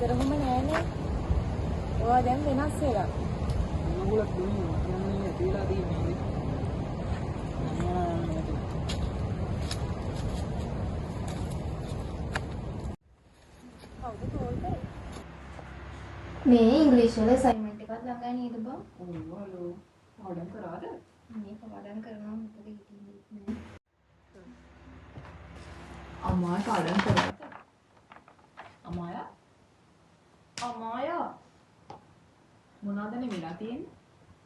ඉස්සරහම නෑනේ. ඔයා දැන් වෙනස් වෙලා. මොනගලක් දුන්නේ යන්නේ ඇතිලා තියෙන්නේ. කවුද කෝල් කරේ? මේ ඉංග්‍රීසි වල අසයින්මන්ට් එකක් ළඟයි නේද බං? ඔව් හලෝ. පාඩම් කරාද? මේ පාඩම් කරනවා මොකද හිතන්නේ නෑ. අම්මා පාඩම් කරාද? අම්මායා? අම්මායා. මොනවද නෙමෙලා තියෙන්නේ?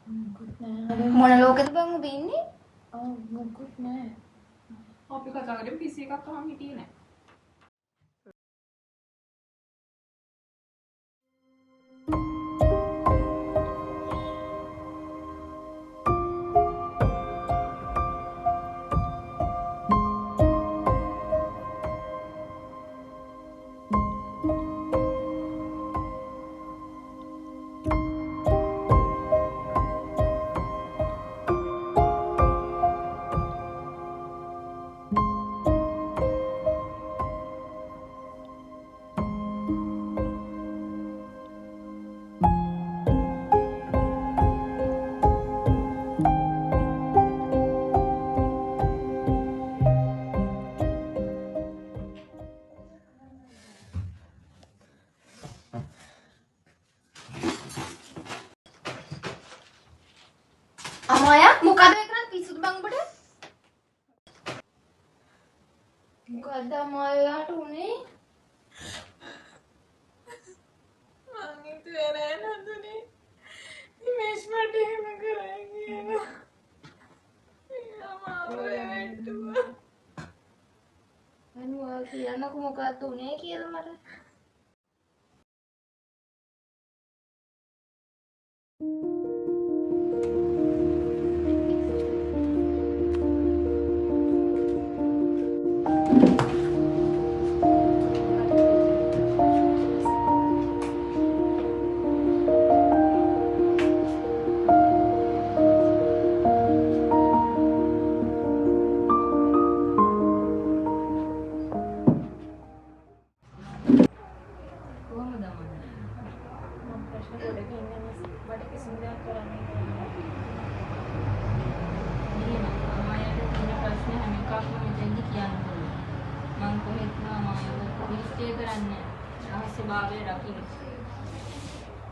මොකුත් නෑ. මොන ලෝකෙද බං ඔබ ඉන්නේ? මොකුත් නෑ. අපි කතා කරේ PC එකක් අහන් හිටියේ නෑ. අමායා මොකද ඒ කරන්නේ පිස්සුද බං ඔබට? මොකද අමායාට උනේ? මං හිතුවේ නෑ නන්දුනේ. ඉමේජ් මට එහෙම කරා කියලා. අමාරුයි වැටුවා. අනුවා කියන්නකො මොකද උනේ කියලා මට.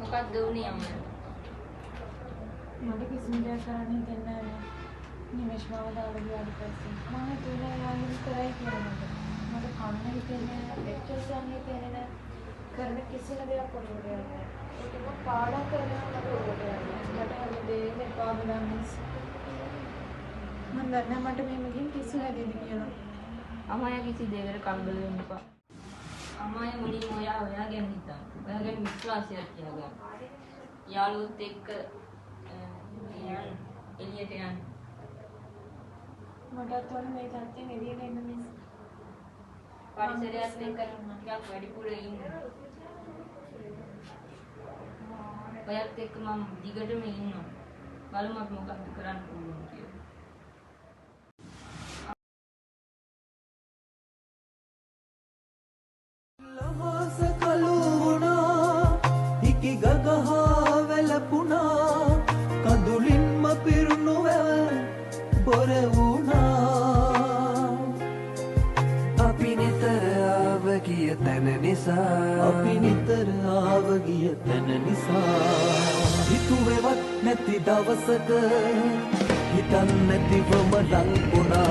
මොකක්ද උනේ අම්මා? මට කිසිම දෙයක් කරන්න හිතෙන්නේ නෑ. නිමේෂ් මාව දාලා ගියාට පස්සේ මම හිතුවේ යා විතරයි කියලා මට කන්න හිතෙන්නේ නෑ. ලෙක්චර්ස් යන්න හිතෙන්නේ නෑ. කරන කිසිම දෙයක් පොරොට යන්නේ නෑ. ඒක පාඩම් කරනවා මට පොරොට යන්නේ. මට හැමදේම එපා බලන්නේ. මම දන්නේ මට මේ මගින් කිසි හැදෙන්නේ කියලා. අම්මා කිසි දෙයකට කලබල වෙන්න එපා. අම්මා මුලින්ම ඔයා ගැන හිතන්න. ඔයා ගැන විශ්වාසයක් තියාගන්න. යාළුවොත් එක්ක එළියට යන්න. මටත් ඕන මේ තත්ත්වෙන් එළියට එන්න මිස්. පරිසරයත් එක්ක ටිකක් වැඩිපුර ඉන්න. ඔයත් එක්ක මම දිගටම ඉන්නවා. බලමු අපි මොකක්ද කරන්න පුළුවන් කියලා. අපි නිතර ආව ගිය තැන නිසා හිතුවේවත් නැති දවසක හිතන් නැතිවම ලං වුණා